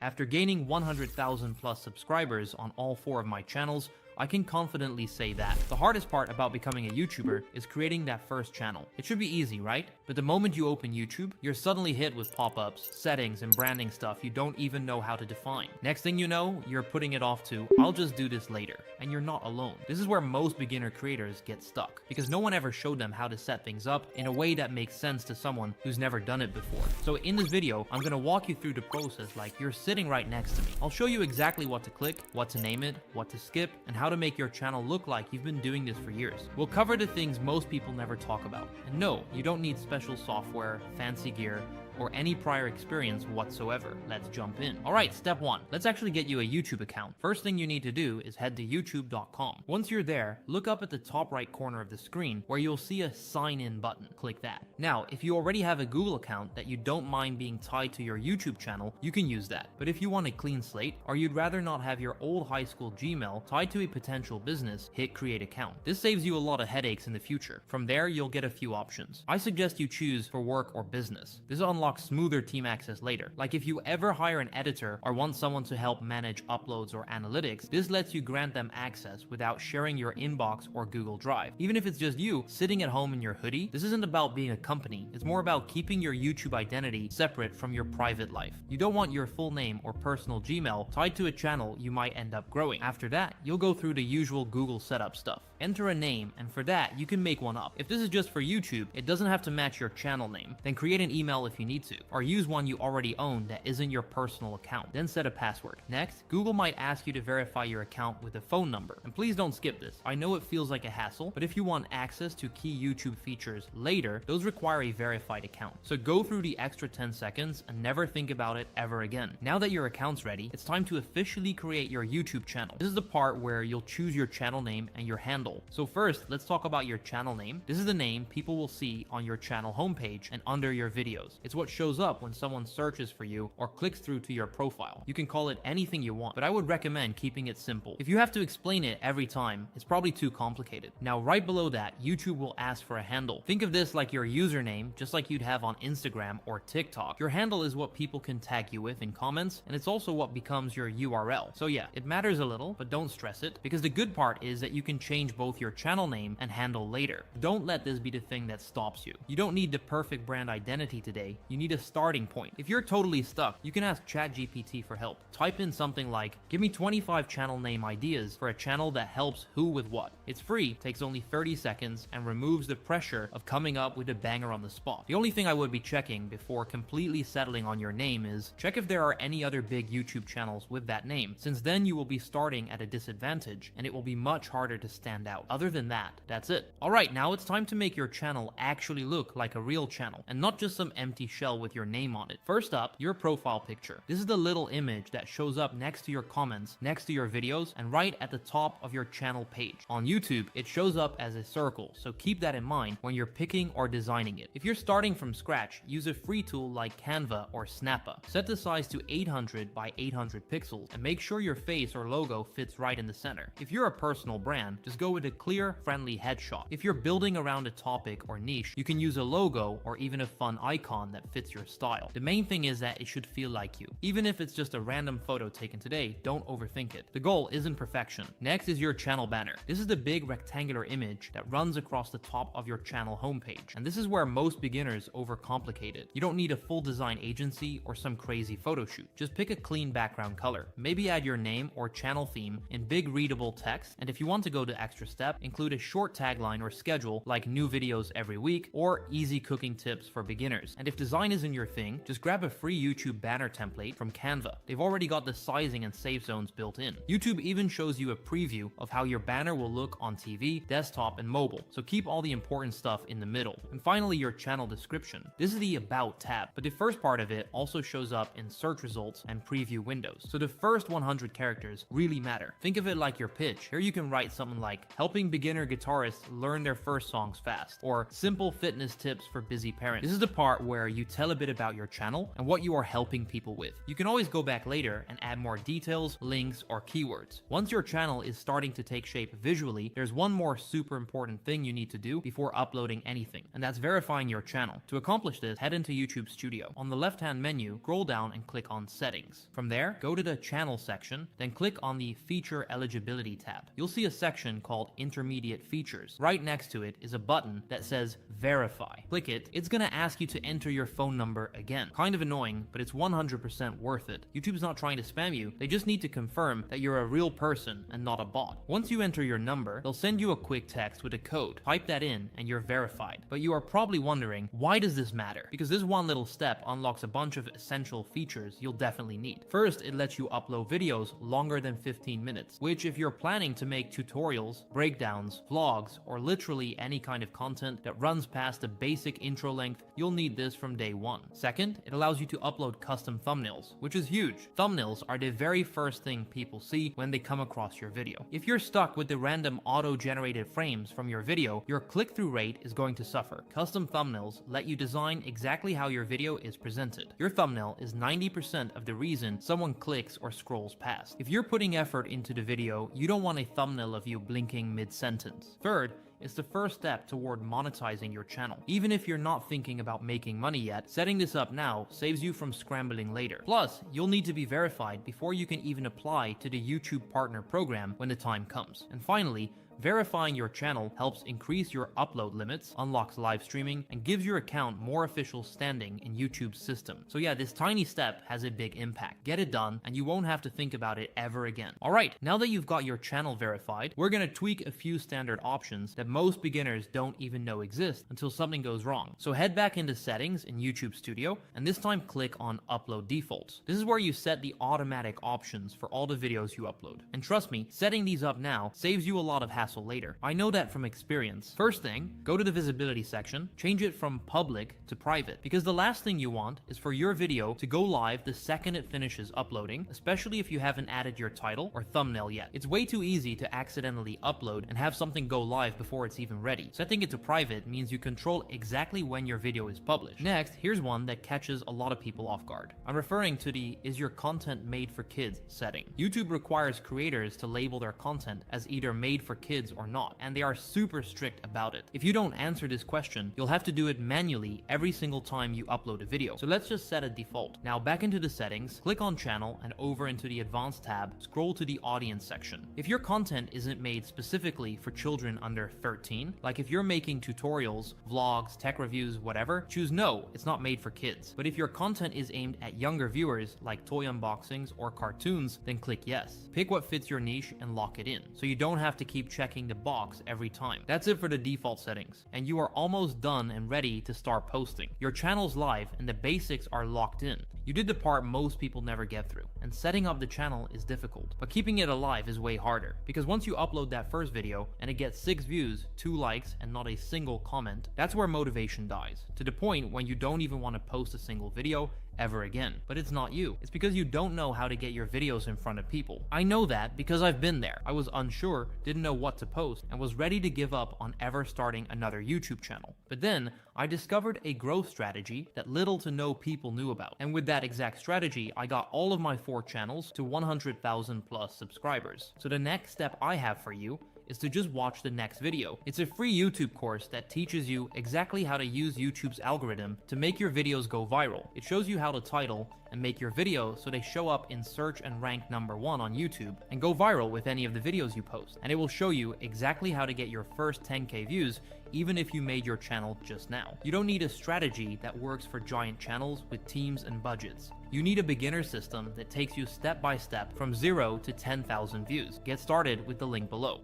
After gaining 100,000 plus subscribers on all 4 of my channels, I can confidently say that. The hardest part about becoming a YouTuber is creating that first channel. It should be easy, right? But the moment you open YouTube, you're suddenly hit with pop-ups, settings, and branding stuff you don't even know how to define. Next thing you know, you're putting it off to, I'll just do this later. And you're not alone. This is where most beginner creators get stuck, because no one ever showed them how to set things up in a way that makes sense to someone who's never done it before. So in this video, I'm gonna walk you through the process like you're sitting right next to me. I'll show you exactly what to click, what to name it, what to skip, and how to make your channel look like you've been doing this for years. We'll cover the things most people never talk about. And no, you don't need special software, fancy gear, or any prior experience whatsoever. Let's jump in. Alright, step 1. Let's actually get you a YouTube account. First thing you need to do is head to youtube.com. Once you're there, look up at the top right corner of the screen where you'll see a sign in button. Click that. Now, if you already have a Google account that you don't mind being tied to your YouTube channel, you can use that. But if you want a clean slate, or you'd rather not have your old high school Gmail tied to a potential business, hit create account. This saves you a lot of headaches in the future. From there, you'll get a few options. I suggest you choose for work or business. This unlocks smoother team access later. Like if you ever hire an editor or want someone to help manage uploads or analytics, this lets you grant them access without sharing your inbox or Google Drive. Even if it's just you sitting at home in your hoodie, this isn't about being a company. It's more about keeping your YouTube identity separate from your private life. You don't want your full name or personal Gmail tied to a channel you might end up growing. After that, you'll go through the usual Google setup stuff. Enter a name, and for that, you can make one up. If this is just for YouTube, it doesn't have to match your channel name. Then create an email if you need to, or use one you already own that isn't your personal account. Then set a password. Next, Google might ask you to verify your account with a phone number. And please don't skip this. I know it feels like a hassle, but if you want access to key YouTube features later, those require a verified account. So go through the extra 10 seconds and never think about it ever again. Now that your account's ready, it's time to officially create your YouTube channel. This is the part where you'll choose your channel name and your handle. So first, let's talk about your channel name. This is the name people will see on your channel homepage and under your videos. It's what shows up when someone searches for you or clicks through to your profile. You can call it anything you want, but I would recommend keeping it simple. If you have to explain it every time, it's probably too complicated. Now, right below that, YouTube will ask for a handle. Think of this like your username, just like you'd have on Instagram or TikTok. Your handle is what people can tag you with in comments, and it's also what becomes your URL. So yeah, it matters a little, but don't stress it, because the good part is that you can change both your channel name and handle later. Don't let this be the thing that stops you. You don't need the perfect brand identity today. You need a starting point. If you're totally stuck, you can ask ChatGPT for help. Type in something like, give me 25 channel name ideas for a channel that helps who with what. It's free, takes only 30 seconds, and removes the pressure of coming up with a banger on the spot. The only thing I would be checking before completely settling on your name is, check if there are any other big YouTube channels with that name, since then you will be starting at a disadvantage, and it will be much harder to stand out. Other than that, that's it. Alright, now it's time to make your channel actually look like a real channel, and not just some empty shell with your name on it. First up, your profile picture. This is the little image that shows up next to your comments, next to your videos, and right at the top of your channel page. On YouTube, it shows up as a circle, so keep that in mind when you're picking or designing it. If you're starting from scratch, use a free tool like Canva or Snappa. Set the size to 800 by 800 pixels, and make sure your face or logo fits right in the center. If you're a personal brand, just go with a clear, friendly headshot. If you're building around a topic or niche, you can use a logo or even a fun icon that fits your style. The main thing is that it should feel like you. Even if it's just a random photo taken today, don't overthink it. The goal isn't perfection. Next is your channel banner. This is the big rectangular image that runs across the top of your channel homepage. And this is where most beginners overcomplicate it. You don't need a full design agency or some crazy photo shoot. Just pick a clean background color. Maybe add your name or channel theme in big readable text. And if you want to go the extra step, include a short tagline or schedule like new videos every week or easy cooking tips for beginners. And if design isn't your thing, just grab a free YouTube banner template from Canva. They've already got the sizing and save zones built in. YouTube even shows you a preview of how your banner will look on TV, desktop, and mobile, so keep all the important stuff in the middle. And finally, your channel description. This is the About tab, but the first part of it also shows up in search results and preview windows. So the first 100 characters really matter. Think of it like your pitch. Here you can write something like, helping beginner guitarists learn their first songs fast, or simple fitness tips for busy parents. This is the part where you tell a bit about your channel and what you are helping people with. You can always go back later and add more details, links, or keywords. Once your channel is starting to take shape visually, there's one more super important thing you need to do before uploading anything, and that's verifying your channel. To accomplish this, head into YouTube Studio. On the left-hand menu, scroll down and click on Settings. From there, go to the Channel section, then click on the Feature Eligibility tab. You'll see a section called Intermediate Features. Right next to it is a button that says Verify. Click it. It's gonna ask you to enter your phone number again. Kind of annoying, but it's 100% worth it. YouTube's not trying to spam you, they just need to confirm that you're a real person and not a bot. Once you enter your number, they'll send you a quick text with a code. Type that in and you're verified. But you are probably wondering, why does this matter? Because this one little step unlocks a bunch of essential features you'll definitely need. First, it lets you upload videos longer than 15 minutes, which if you're planning to make tutorials, breakdowns, vlogs, or literally any kind of content that runs past the basic intro length, you'll need this from day one. Second, it allows you to upload custom thumbnails, which is huge. Thumbnails are the very first thing people see when they come across your video. If you're stuck with the random auto-generated frames from your video, your click-through rate is going to suffer. Custom thumbnails let you design exactly how your video is presented. Your thumbnail is 90% of the reason someone clicks or scrolls past. If you're putting effort into the video, you don't want a thumbnail of you blinking mid-sentence. Third, it's the first step toward monetizing your channel. Even if you're not thinking about making money yet, setting this up now saves you from scrambling later. Plus, you'll need to be verified before you can even apply to the YouTube Partner Program when the time comes. And finally, verifying your channel helps increase your upload limits, unlocks live streaming, and gives your account more official standing in YouTube's system. So yeah, this tiny step has a big impact. Get it done, and you won't have to think about it ever again. Alright, now that you've got your channel verified, we're gonna tweak a few standard options that most beginners don't even know exist until something goes wrong. So head back into Settings in YouTube Studio, and this time click on Upload Defaults. This is where you set the automatic options for all the videos you upload. And trust me, setting these up now saves you a lot of hassle later. I know that from experience. First thing, go to the visibility section, change it from public to private, because the last thing you want is for your video to go live the second it finishes uploading, especially if you haven't added your title or thumbnail yet. It's way too easy to accidentally upload and have something go live before it's even ready. Setting it to private means you control exactly when your video is published. Next, here's one that catches a lot of people off guard. I'm referring to the "Is your content made for kids" setting. YouTube requires creators to label their content as either made for kids or not, and they are super strict about it. If you don't answer this question, you'll have to do it manually every single time you upload a video. So let's just set a default. Now back into the settings, click on channel and over into the advanced tab, scroll to the audience section. If your content isn't made specifically for children under 13, like if you're making tutorials, vlogs, tech reviews, whatever, choose no, it's not made for kids. But if your content is aimed at younger viewers, like toy unboxings or cartoons, then click yes. Pick what fits your niche and lock it in, so you don't have to keep checking the box every time. That's it for the default settings, and you are almost done and ready to start posting. Your channel's live and the basics are locked in. You did the part most people never get through, and setting up the channel is difficult, but keeping it alive is way harder, because once you upload that first video and it gets 6 views, 2 likes, and not a single comment, that's where motivation dies, to the point when you don't even want to post a single video ever again. But it's not you. It's because you don't know how to get your videos in front of people. I know that because I've been there. I was unsure, didn't know what to post, and was ready to give up on ever starting another YouTube channel. But then, I discovered a growth strategy that little to no people knew about. And with that exact strategy, I got all of my 4 channels to 100,000 plus subscribers. So the next step I have for you is to just watch the next video. It's a free YouTube course that teaches you exactly how to use YouTube's algorithm to make your videos go viral. It shows you how to title and make your video so they show up in search and rank #1 on YouTube and go viral with any of the videos you post. And it will show you exactly how to get your first 10K views even if you made your channel just now. You don't need a strategy that works for giant channels with teams and budgets. You need a beginner system that takes you step by step from 0 to 10,000 views. Get started with the link below.